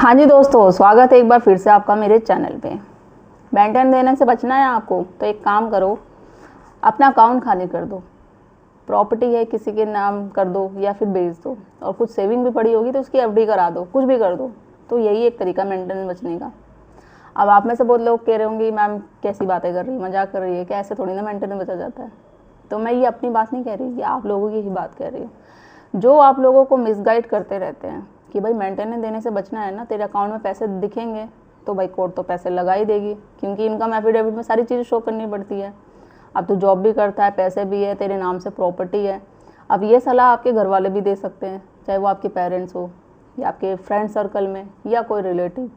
हाँ जी दोस्तों, स्वागत है एक बार फिर से आपका मेरे चैनल पे। मेंटेन देने से बचना है आपको तो एक काम करो, अपना अकाउंट खाली कर दो। प्रॉपर्टी है किसी के नाम कर दो या फिर बेच दो, और कुछ सेविंग भी पड़ी होगी तो उसकी एफडी करा दो, कुछ भी कर दो। तो यही एक तरीका मेंटेन बचने का। अब आप में से बहुत लोग कह रहे होंगे मैम कैसी बातें कर रही है, मजाक कर रही है क्या, ऐसे थोड़ी ना मेंटेन बचा जाता है। तो मैं ये अपनी बात नहीं कह रही, ये आप लोगों की ही बात कह रही हूँ, जो आप लोगों को मिसगाइड करते रहते हैं कि भाई मेंटेनेंस देने से बचना है ना, तेरे अकाउंट में पैसे दिखेंगे तो भाई कोर्ट तो पैसे लगा ही देगी, क्योंकि इनकम एफिडेविट में सारी चीज़ें शो करनी पड़ती है। अब तू जॉब भी करता है, पैसे भी है, तेरे नाम से प्रॉपर्टी है। अब ये सलाह आपके घर वाले भी दे सकते हैं, चाहे वो आपके पेरेंट्स हो या आपके फ्रेंड सर्कल में या कोई रिलेटिव,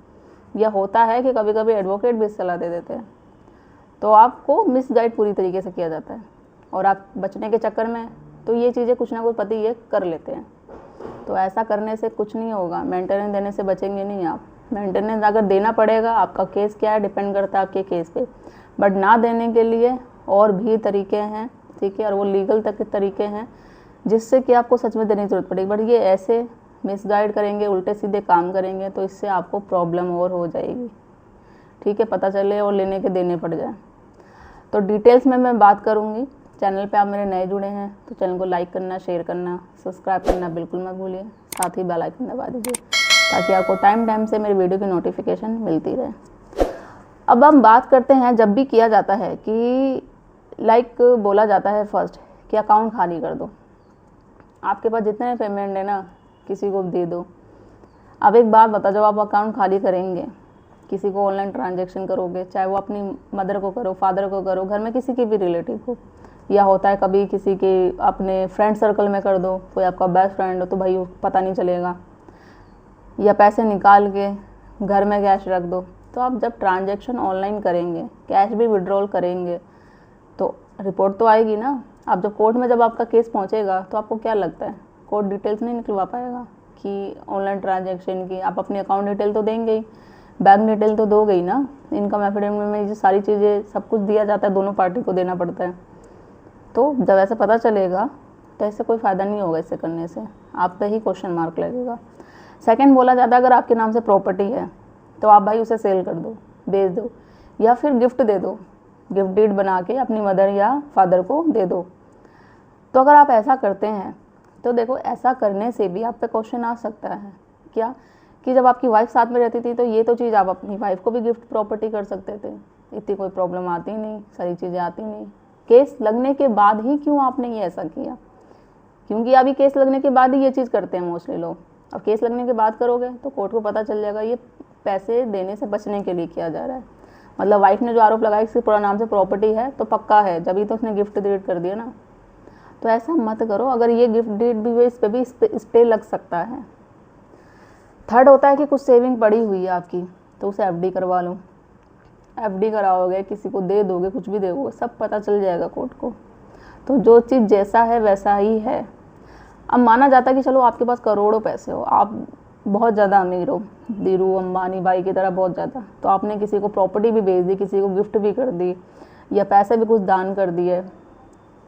या होता है कि कभी कभी एडवोकेट भी सलाह दे देते हैं। तो आपको मिसगाइड पूरी तरीके से किया जाता है, और आप बचने के चक्कर में तो ये चीज़ें कुछ ना कुछ पति ये कर लेते हैं। तो ऐसा करने से कुछ नहीं होगा, मेंटेनेंस देने से बचेंगे नहीं आप। मेंटेनेंस अगर देना पड़ेगा, आपका केस क्या है डिपेंड करता है आपके केस पे, बट ना देने के लिए और भी तरीके हैं, ठीक है, और वो लीगल तक के तरीके हैं जिससे कि आपको सच में देने की ज़रूरत पड़ेगी। बट ये ऐसे मिसगाइड करेंगे, उल्टे सीधे काम करेंगे तो इससे आपको प्रॉब्लम और हो जाएगी, ठीक है, पता चले और लेने के देने पड़ जाए। तो डिटेल्स में मैं बात करूँगी। चैनल पे आप मेरे नए जुड़े हैं तो चैनल को लाइक करना, शेयर करना, सब्सक्राइब करना बिल्कुल मत भूलिए, साथ ही बेल आइकन दबा दीजिए ताकि आपको टाइम टाइम से मेरे वीडियो की नोटिफिकेशन मिलती रहे। अब हम बात करते हैं, जब भी किया जाता है कि बोला जाता है फर्स्ट कि अकाउंट खाली कर दो, आपके पास जितने पेमेंट है ना किसी को दे दो। अब एक बात बता, जब आप अकाउंट खाली करेंगे, किसी को ऑनलाइन ट्रांजैक्शन करोगे, चाहे वो अपनी मदर को करो, फादर को करो, घर में किसी की भी रिलेटिव को, या होता है कभी किसी के अपने फ्रेंड सर्कल में कर दो, कोई आपका बेस्ट फ्रेंड हो तो भाई पता नहीं चलेगा, या पैसे निकाल के घर में कैश रख दो। तो आप जब ट्रांजैक्शन ऑनलाइन करेंगे, कैश भी विड्रॉल करेंगे तो रिपोर्ट तो आएगी ना। आप जब कोर्ट में जब आपका केस पहुंचेगा तो आपको क्या लगता है, कोर्ट डिटेल्स नहीं निकलवा पाएगा कि ऑनलाइन ट्रांजैक्शन की? आप अपनी अकाउंट डिटेल तो देंगे ही, बैंक डिटेल तो दोगे ही ना। इनकम एफिडेविट में ये सारी चीज़ें सब कुछ दिया जाता है, दोनों पार्टी को देना पड़ता है। तो जब ऐसे पता चलेगा तो ऐसे कोई फ़ायदा नहीं होगा, इससे करने से आप पे ही क्वेश्चन मार्क लगेगा। सेकंड बोला जाता है अगर आपके नाम से प्रॉपर्टी है तो आप भाई उसे सेल कर दो, बेच दो, या फिर गिफ्ट दे दो, गिफ्ट डीड बना के अपनी मदर या फादर को दे दो। तो अगर आप ऐसा करते हैं तो देखो, ऐसा करने से भी आप पे क्वेश्चन आ सकता है क्या, कि जब आपकी वाइफ साथ में रहती थी तो ये तो चीज़ आप अपनी वाइफ को भी गिफ्ट प्रॉपर्टी कर सकते थे, इतनी कोई प्रॉब्लम आती नहीं, सारी चीज़ें आती नहीं। केस लगने के बाद ही क्यों आपने ये ऐसा किया? क्योंकि अभी केस लगने के बाद ही ये चीज़ करते हैं मोस्टली लोग। अब केस लगने के बाद करोगे तो कोर्ट को पता चल जाएगा ये पैसे देने से बचने के लिए किया जा रहा है। मतलब वाइफ ने जो आरोप लगाया कि पूरा नाम से प्रॉपर्टी है तो पक्का है, जब ही तो उसने गिफ्ट डीड कर दिया ना। तो ऐसा मत करो, अगर ये गिफ्ट डीड भी हुए इस पर भी स्टे लग सकता है। थर्ड होता है कि कुछ सेविंग पड़ी हुई है आपकी तो उसे एफडी करवा लो। एफडी कराओगे, किसी को दे दोगे, कुछ भी दोगे, सब पता चल जाएगा कोर्ट को। तो जो चीज़ जैसा है वैसा ही है। अब माना जाता है कि चलो आपके पास करोड़ों पैसे हो, आप बहुत ज़्यादा अमीर हो, धीरू अंबानी भाई की तरह बहुत ज़्यादा, तो आपने किसी को प्रॉपर्टी भी बेच दी, किसी को गिफ्ट भी कर दी, या पैसे भी कुछ दान कर दिए,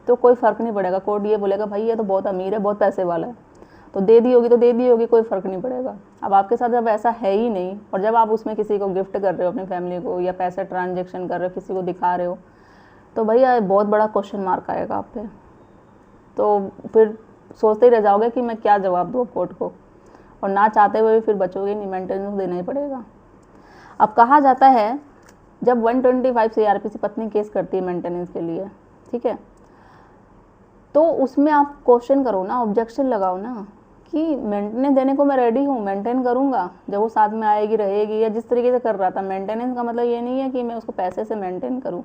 तो कोई फ़र्क नहीं पड़ेगा। कोर्ट ये बोलेगा भाई ये तो बहुत अमीर है, बहुत पैसे वाला है, तो दे दी होगी तो दे दी होगी, कोई फ़र्क नहीं पड़ेगा। अब आपके साथ जब ऐसा है ही नहीं, और जब आप उसमें किसी को गिफ्ट कर रहे हो अपनी फैमिली को, या पैसा ट्रांजैक्शन कर रहे हो, किसी को दिखा रहे हो, तो भैया बहुत बड़ा क्वेश्चन मार्क आएगा आप पे। तो फिर सोचते ही रह जाओगे कि मैं क्या जवाब दूँ कोर्ट को, और ना चाहते हुए भी फिर बचोगे नहीं, मेंटेनेंस देना ही पड़ेगा। अब कहा जाता है जब 125 CRPC पत्नी केस करती है मेंटेनेंस के लिए, ठीक है, तो उसमें आप क्वेश्चन करो ना, ऑब्जेक्शन लगाओ ना कि मेंटेनेंस देने को मैं रेडी हूँ, मेंटेन करूँगा जब वो साथ में आएगी रहेगी, या जिस तरीके से कर रहा था। मेंटेनेंस का मतलब ये नहीं है कि मैं उसको पैसे से मेंटेन करूँ,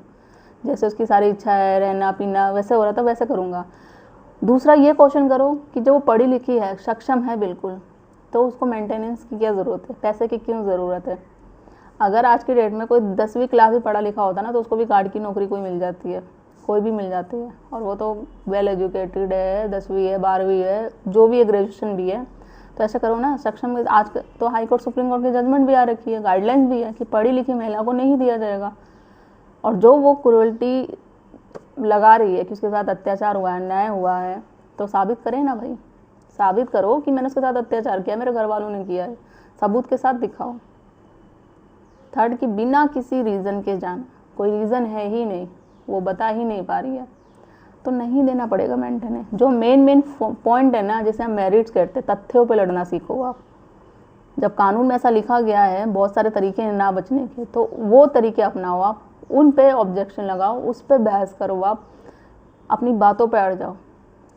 जैसे उसकी सारी इच्छा है रहना पीना वैसे हो रहा था वैसे करूँगा। दूसरा ये क्वेश्चन करो कि जब वो पढ़ी लिखी है, सक्षम है बिल्कुल, तो उसको मेंटेनेंस की क्या ज़रूरत है, पैसे की क्यों ज़रूरत है? अगर आज की डेट में कोई 10वीं क्लास भी पढ़ा लिखा होता ना तो उसको भी गार्ड की नौकरी कोई मिल जाती है, कोई भी मिल जाती है, और वो तो वेल एजुकेटेड है, 10वीं है, 12वीं है, जो भी है, ग्रेजुएशन भी है। तो ऐसा करो ना, सक्षम। आज तो हाई कोर्ट सुप्रीम कोर्ट की जजमेंट भी आ रखी है, गाइडलाइंस भी है कि पढ़ी लिखी महिला को नहीं दिया जाएगा। और जो वो क्रूअल्टी लगा रही है कि उसके साथ अत्याचार हुआ है, अन्याय हुआ है, तो साबित करें ना भाई, साबित करो कि मैंने उसके साथ अत्याचार किया, मेरे घर वालों ने किया है, सबूत के साथ दिखाओ। थर्ड कि बिना किसी रीज़न के जाना, कोई रीज़न है ही नहीं, वो बता ही नहीं पा रही है, तो नहीं देना पड़ेगा मेंटेनेंस। जो मेन पॉइंट है ना, जैसे हम मेरिट्स कहते हैं, तथ्यों पे लड़ना सीखो आप। जब कानून में ऐसा लिखा गया है, बहुत सारे तरीके हैं ना बचने के, तो वो तरीके अपनाओ आप, उन पे ऑब्जेक्शन लगाओ, उस पे बहस करो आप, अपनी बातों पे अड़ जाओ।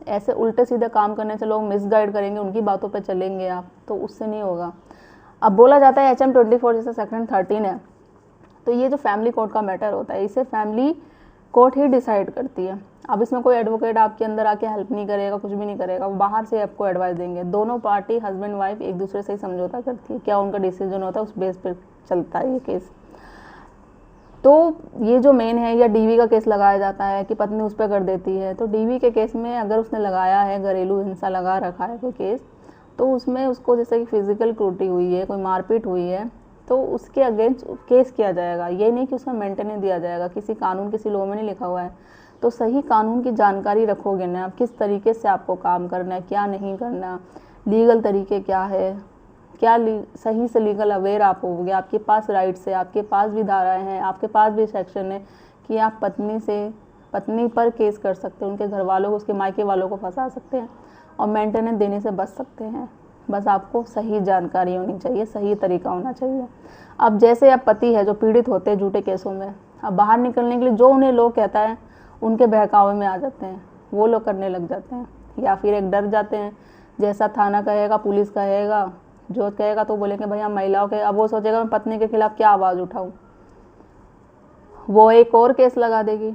ऐसे उल्टे सीधे काम करने से लोग मिसगाइड करेंगे, उनकी बातों पे चलेंगे आप, तो उससे नहीं होगा। अब बोला जाता है HM 24 जैसे सेक्शन 13 है, तो ये जो फैमिली कोर्ट का मैटर होता है, इसे फैमिली कोर्ट ही डिसाइड करती है। अब इसमें कोई एडवोकेट आपके अंदर आके हेल्प नहीं करेगा, कुछ भी नहीं करेगा, वो बाहर से आपको एडवाइस देंगे। दोनों पार्टी हस्बैंड वाइफ एक दूसरे से ही समझौता करती है, क्या उनका डिसीजन होता है उस बेस पर चलता है ये केस। तो ये जो मेन है, या DV का केस लगाया जाता है कि पत्नी उस पर कर देती है, तो DV के केस में अगर उसने लगाया है, घरेलू हिंसा लगा रखा है कोई केस, तो उसमें उसको जैसे कि फिजिकल क्रूरटी हुई है, कोई मारपीट हुई है, तो उसके अगेंस्ट केस किया जाएगा। ये नहीं कि उसमें मेंटेनेंस दिया जाएगा, किसी कानून किसी लॉ में नहीं लिखा हुआ है। तो सही कानून की जानकारी रखोगे ना, किस तरीके से आपको काम करना है, क्या नहीं करना, लीगल तरीके क्या है, क्या सही से लीगल अवेयर आप होगे, आपके पास राइट्स है, आपके पास भी धाराएं हैं, आपके पास भी सेक्शन है कि आप पत्नी पर केस कर सकते हैं, उनके घर वालों को, उसके मायके वालों को फंसा सकते हैं और मेंटेनेंस देने से बच सकते हैं। बस आपको सही जानकारी होनी चाहिए, सही तरीका होना चाहिए। अब जैसे अब पति है जो पीड़ित होते हैं झूठे केसों में, अब बाहर निकलने के लिए जो उन्हें लोग कहता है उनके बहकावे में आ जाते हैं, वो लोग करने लग जाते हैं, या फिर एक डर जाते हैं, जैसा थाना कहेगा, पुलिस कहेगा, जो कहेगा, तो बोलेंगे भाई हम महिलाओं के, अब वो सोचेगा मैं पत्नी के खिलाफ क्या आवाज़ उठाऊं, वो एक और केस लगा देगी,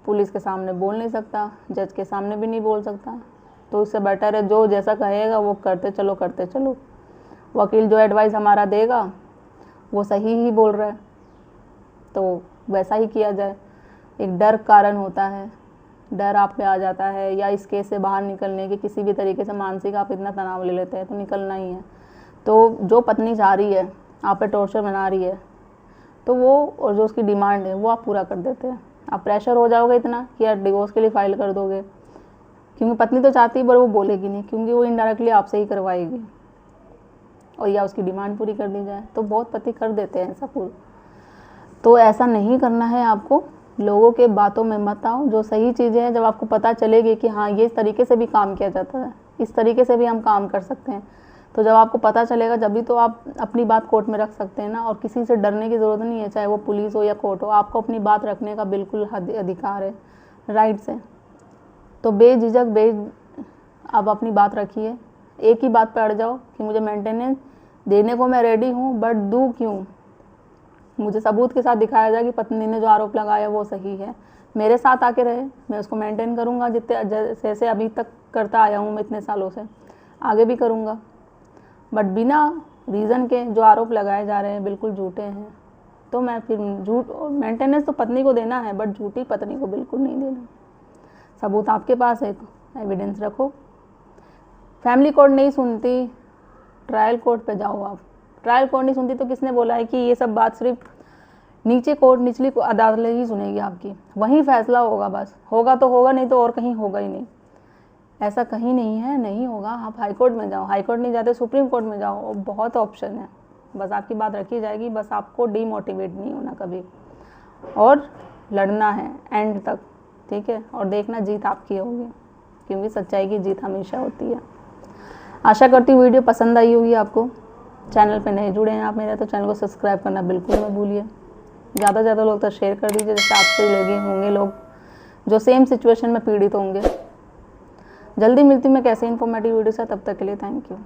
पुलिस के सामने बोल नहीं सकता, जज के सामने भी नहीं बोल सकता। तो इससे बेटर है जो जैसा कहेगा वो करते चलो। वकील जो एडवाइस हमारा देगा वो सही ही बोल रहा है, तो वैसा ही किया जाए। एक डर कारण होता है, डर आप में आ जाता है, या इस केस से बाहर निकलने के किसी भी तरीके से मानसिक आप इतना तनाव ले लेते हैं तो निकलना ही है। तो जो पत्नी चाह रही है, आप पे टॉर्चर बना रही है, तो वो और जो उसकी डिमांड है वो आप पूरा कर देते हैं। आप प्रेशर हो जाओगे इतना कि यार डिवोर्स के लिए फाइल कर दोगे, क्योंकि पत्नी तो चाहती है पर वो बोलेगी नहीं, क्योंकि वो इनडायरेक्टली आपसे ही करवाएगी, और या उसकी डिमांड पूरी कर दी जाए, तो बहुत पति कर देते हैं ऐसा पूरा। तो ऐसा नहीं करना है आपको, लोगों के बातों में मत आओ। जो सही चीज़ें हैं, जब आपको पता चलेगी कि हाँ ये इस तरीके से भी काम किया जाता है, इस तरीके से भी हम काम कर सकते हैं, तो जब आपको पता चलेगा जब भी तो आप अपनी बात कोर्ट में रख सकते हैं ना। और किसी से डरने की ज़रूरत नहीं है, चाहे वो पुलिस हो या कोर्ट हो, आपको अपनी बात रखने का बिल्कुल अधिकार है, राइट्स है। तो बेझिझक आप अपनी बात रखिए, एक ही बात पर अड़ जाओ कि मुझे मेंटेनेंस देने को मैं रेडी हूँ, बट दूँ क्यों, मुझे सबूत के साथ दिखाया जाए कि पत्नी ने जो आरोप लगाया वो सही है, मेरे साथ आके रहे, मैं उसको मेंटेन करूँगा जैसे अभी तक करता आया हूँ मैं इतने सालों से, आगे भी करूँगा। बट बिना रीज़न के जो आरोप लगाए जा रहे हैं बिल्कुल झूठे हैं, तो मैं फिर मेंटेनेंस तो पत्नी को देना है, बट झूठी पत्नी को बिल्कुल नहीं देना। सबूत आपके पास है, एविडेंस रखो। फैमिली कोर्ट नहीं सुनती, ट्रायल कोर्ट पे जाओ आप। ट्रायल कोर्ट नहीं सुनती तो किसने बोला है कि ये सब बात सिर्फ निचली अदालत ही सुनेगी आपकी, वहीं फैसला होगा, बस होगा तो होगा, नहीं तो और कहीं होगा ही नहीं। ऐसा कहीं नहीं है, नहीं होगा। आप हाई कोर्ट में जाओ, हाई कोर्ट नहीं जाते सुप्रीम कोर्ट में जाओ, और बहुत ऑप्शन है, बस आपकी बात रखी जाएगी। बस आपको डीमोटिवेट नहीं होना कभी, और लड़ना है एंड तक, ठीक है, और देखना जीत आपकी होगी, क्योंकि सच्चाई की जीत हमेशा होती है। आशा करती हूँ वीडियो पसंद आई होगी आपको। चैनल पे नए जुड़े हैं आप मेरे, तो चैनल को सब्सक्राइब करना बिल्कुल मत भूलिए। ज़्यादा से ज़्यादा लोग तो शेयर कर दीजिए, जैसे आपसे लगे होंगे लोग जो सेम सिचुएशन में पीड़ित होंगे। जल्दी मिलती हूँ मैं कैसे इन्फॉर्मेटिव वीडियो से, तब तक के लिए थैंक यू।